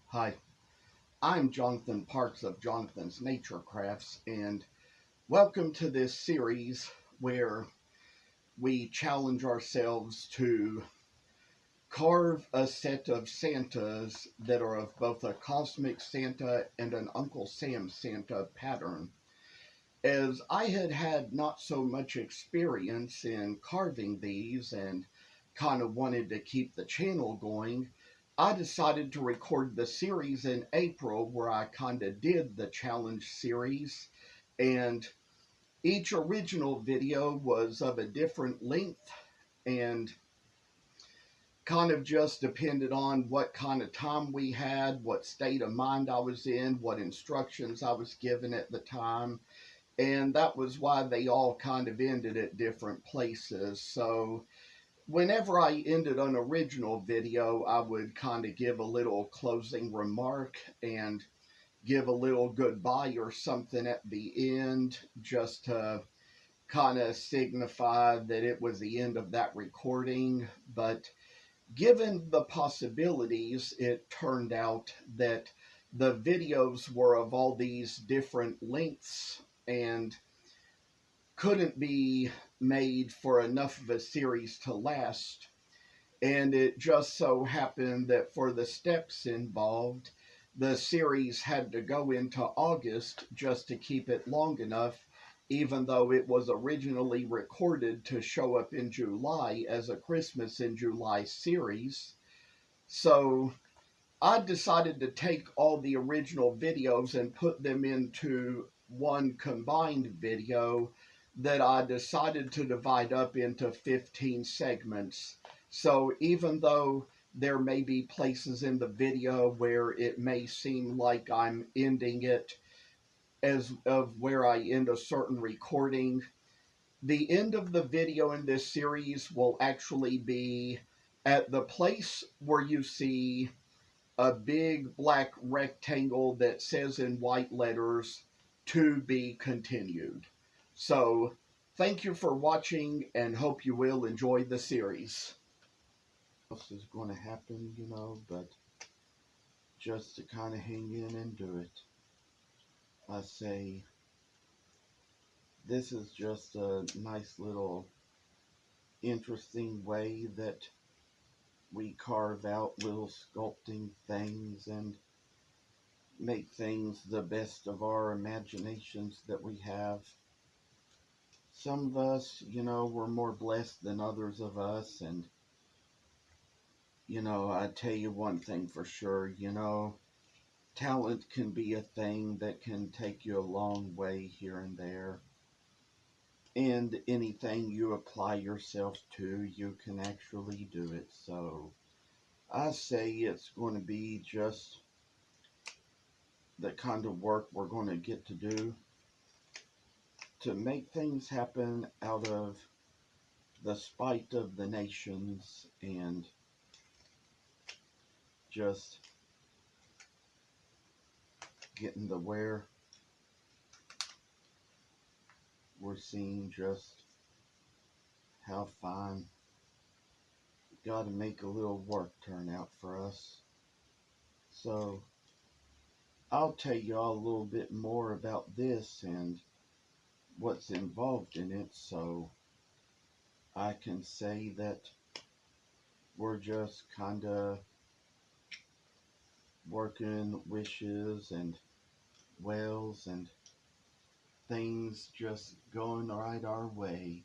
Hi, I'm Jonathan Parks of Jonathan's Nature Crafts, and welcome to this series where we challenge ourselves to carve a set of Santas that are of both a cosmic Santa and an Uncle Sam Santa pattern. As I had had not so much experience in carving these and kind of wanted to keep the channel going, I decided to record the series in April where I kind of did the challenge series. And each original video was of a different length and kind of just depended on what kind of time we had, what state of mind I was in, what instructions I was given at the time, and that was why they all kind of ended at different places. So whenever I ended an original video, I would kind of give a little closing remark and give a little goodbye or something at the end just to kind of signify that it was the end of that recording. But given the possibilities, it turned out that the videos were of all these different lengths and couldn't be made for enough of a series to last. And it just so happened that for the steps involved, the series had to go into August just to keep it long enough, even though it was originally recorded to show up in July as a Christmas in July series. So I decided to take all the original videos and put them into one combined video that I decided to divide up into 15 segments. So even though there may be places in the video where it may seem like I'm ending it as of where I end a certain recording, the end of the video in this series will actually be at the place where you see a big black rectangle that says in white letters, "To be continued." So, thank you for watching and hope you will enjoy the series. Else is going to happen, but just to kind of hang in and do it. I say, this is just a nice little interesting way that we carve out little sculpting things and make things the best of our imaginations that we have. Some of us, we're more blessed than others of us. And, I tell you one thing for sure, talent can be a thing that can take you a long way here and there. And anything you apply yourself to, you can actually do it. So I say it's going to be just the kind of work we're going to get to do to make things happen out of the spite of the nations and just getting to where we're seeing just how fine. Got to make a little work turn out for us. So I'll tell you all a little bit more about this and what's involved in it, so I can say that we're just kind of working wishes and wells and things just going right our way.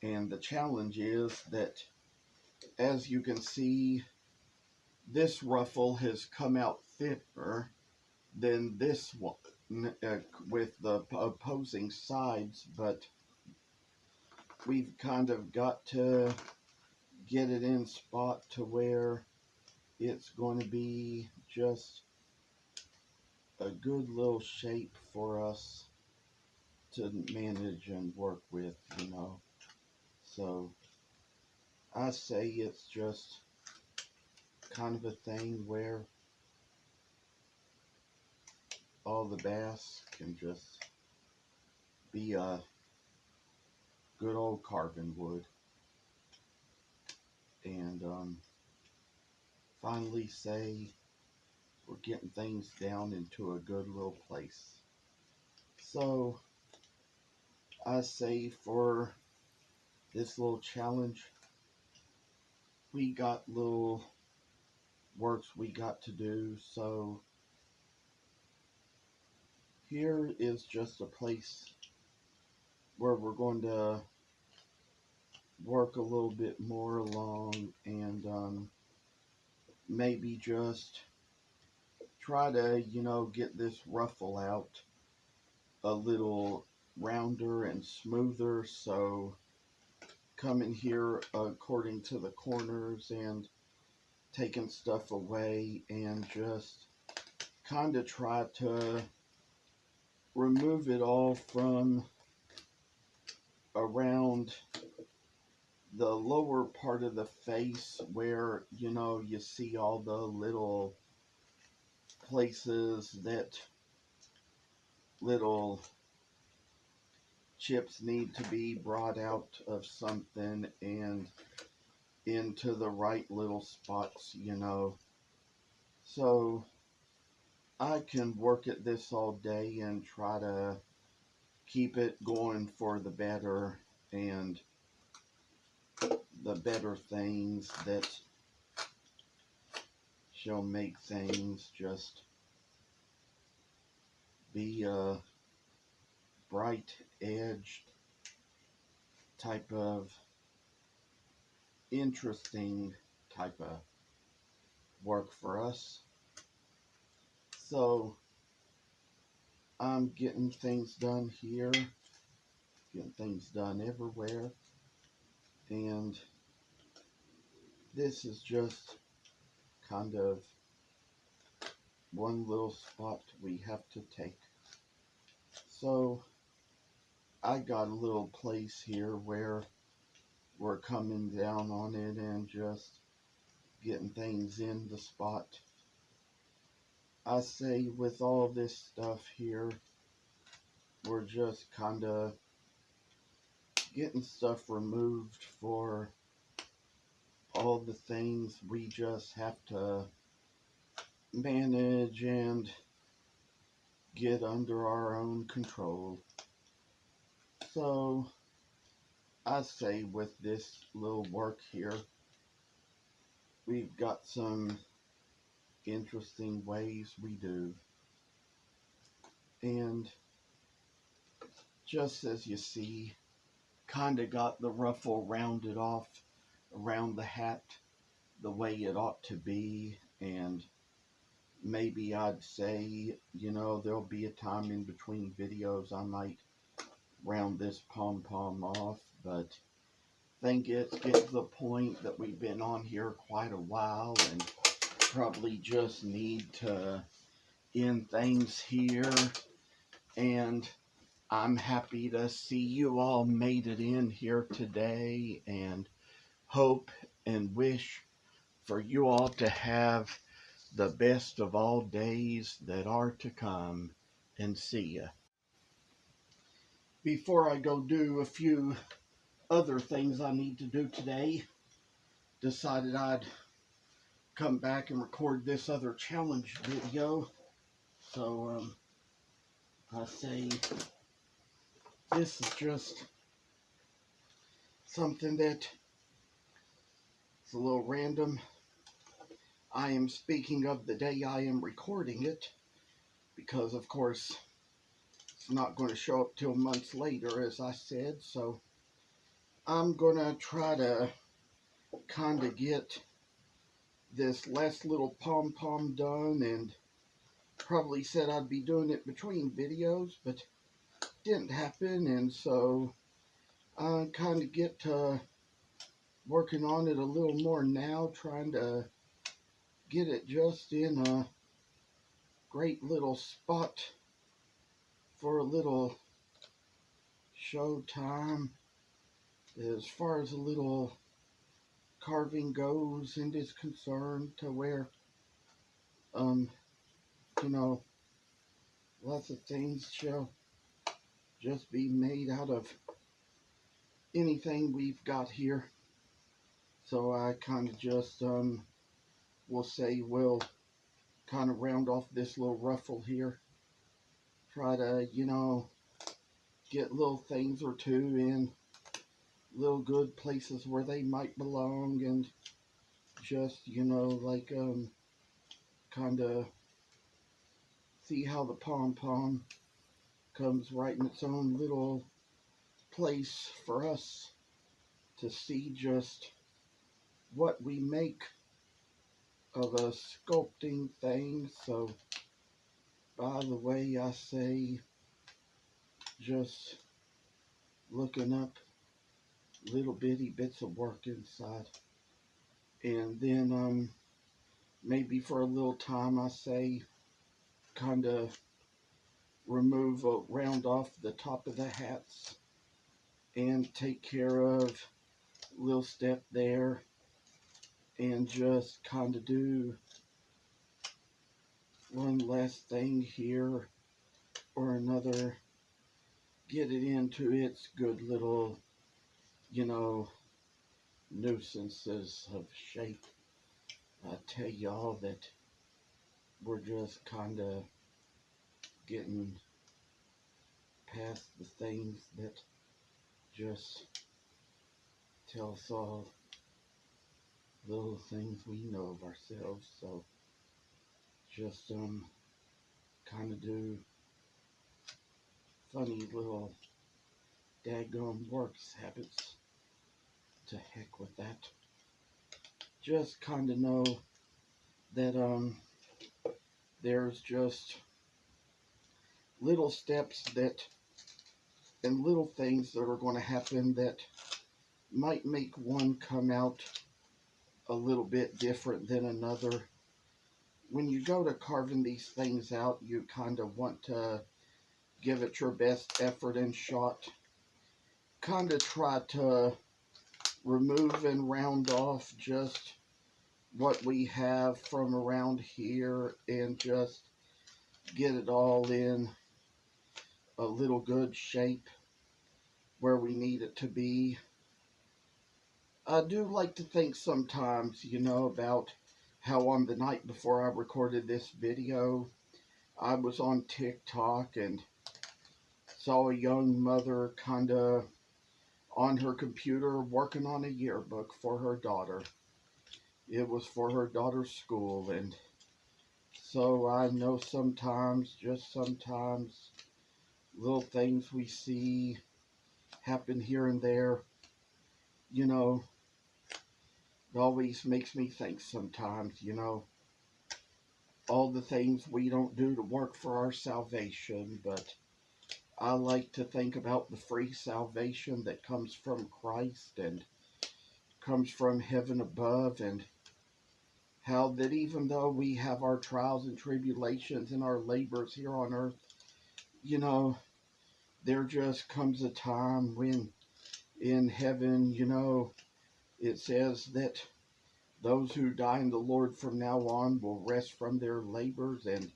And the challenge is that, as you can see, this ruffle has come out thicker than this one with the opposing sides, but we've kind of got to get it in spot to where it's going to be just a good little shape for us to manage and work with. So I say it's just kind of a thing where all the bass can just be a good old carving wood. And finally say we're getting things down into a good little place. So I say for this little challenge, we got little works we got to do. So here is just a place where we're going to work a little bit more along and maybe just try to, get this ruffle out a little rounder and smoother. So come in here according to the corners and taking stuff away and just kind of try to remove it all from around the lower part of the face where, you see all the little places that little chips need to be brought out of something and into the right little spots. So I can work at this all day and try to keep it going for the better and the better things that shall make things just be a bright edged type of interesting type of work for us. So I'm getting things done here, getting things done everywhere, and this is just kind of one little spot we have to take. So I got a little place here where we're coming down on it and just getting things in the spot. I say with all this stuff here, we're just kind of getting stuff removed for all the things we just have to manage and get under our own control. So I say with this little work here, we've got some interesting ways we do. And just as you see, kind of got the ruffle rounded off around the hat the way it ought to be. And maybe I'd say, there'll be a time in between videos I might round this pom-pom off, but I think it's getting to the point that we've been on here quite a while and probably just need to end things here. And I'm happy to see you all made it in here today and hope and wish for you all to have the best of all days that are to come, and see ya. Before I go do a few other things I need to do today, decided I'd come back and record this other challenge video. So I say this is just something that is a little random. I am speaking of the day I am recording it because, of course, it's not going to show up till months later, as I said. So I'm going to try to kind of get this last little pom-pom done, and probably said I'd be doing it between videos, but didn't happen. And so I kind of get to working on it a little more now, trying to get it just in a great little spot for a little show time as far as a little carving goes and is concerned, to where lots of things shall just be made out of anything we've got here. So I kind of just we'll say we'll kind of round off this little ruffle here. Try to, get little things or two in little good places where they might belong, and just, like, kind of see how the pom-pom comes right in its own little place for us to see just what we make of a sculpting thing. So, by the way, I say just looking up little bitty bits of work inside. And then, maybe for a little time, I say kind of remove or round off the top of the hats and take care of a little step there, and just kind of do one last thing here or another, get it into its good little, nuisances of shape. I tell y'all that we're just kind of getting past the things that just tell us all little things we know of ourselves. So just kind of do funny little daggone works habits. To heck with that. Just kind of know that there's just little steps that and little things that are going to happen that might make one come out a little bit different than another. When you go to carving these things out, you kind of want to give it your best effort and shot. Kind of try to remove and round off just what we have from around here and just get it all in a little good shape where we need it to be. I do like to think sometimes, about how on the night before I recorded this video, I was on TikTok and saw a young mother kind of on her computer working on a yearbook for her daughter. It was for her daughter's school, and so I know sometimes, just sometimes, little things we see happen here and there, it always makes me think sometimes, all the things we don't do to work for our salvation, but I like to think about the free salvation that comes from Christ and comes from heaven above, and how that even though we have our trials and tribulations and our labors here on earth, there just comes a time when in heaven, it says that those who die in the Lord from now on will rest from their labors and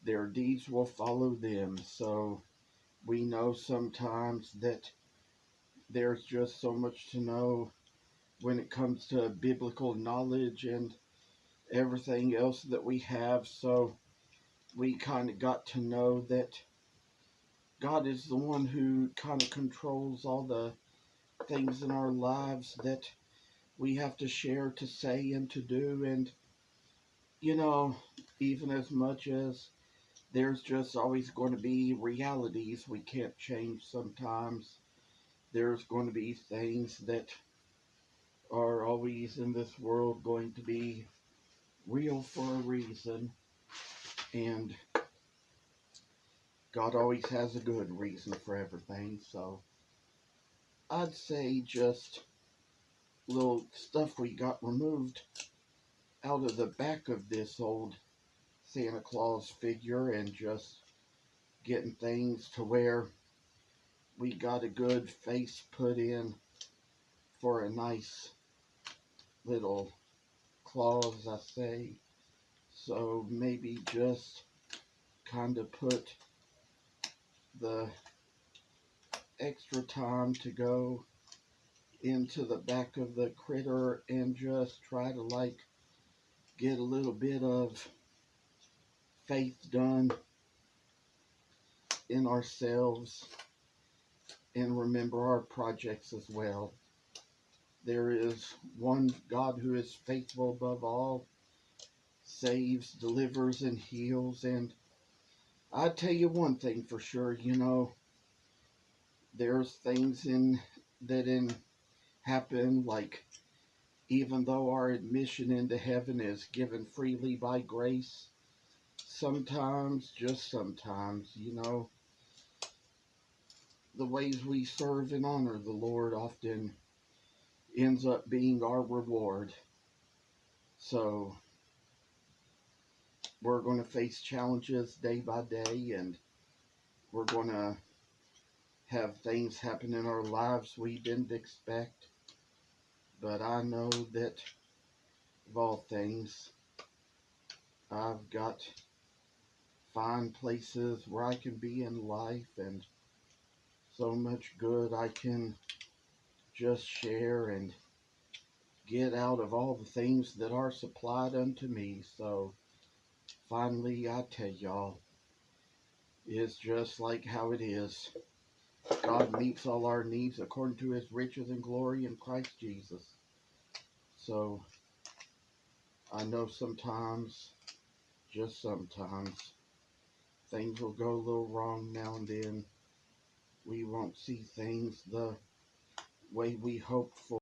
their deeds will follow them. So we know sometimes that there's just so much to know when it comes to biblical knowledge and everything else that we have. So we kind of got to know that God is the one who kind of controls all the things in our lives that we have to share, to say, and to do. And, even as much as there's just always going to be realities we can't change sometimes, there's going to be things that are always in this world going to be real for a reason. And God always has a good reason for everything. So I'd say just little stuff we got removed out of the back of this old Santa Claus figure, and just getting things to where we got a good face put in for a nice little Claus, I say. So maybe just kind of put the extra time to go into the back of the critter and just try to, like, get a little bit of faith done in ourselves and remember our projects as well. There is one God who is faithful above all, saves, delivers, and heals. And I tell you one thing for sure, there's things in happen, like even though our admission into heaven is given freely by grace, sometimes, just sometimes, the ways we serve and honor the Lord often ends up being our reward. So we're going to face challenges day by day, and we're going to have things happen in our lives we didn't expect. But I know that of all things, I've got fine places where I can be in life and so much good I can just share and get out of all the things that are supplied unto me. So finally, I tell y'all, it's just like how it is. God meets all our needs according to his riches and glory in Christ Jesus. So I know sometimes, just sometimes, things will go a little wrong now and then. We won't see things the way we hoped for.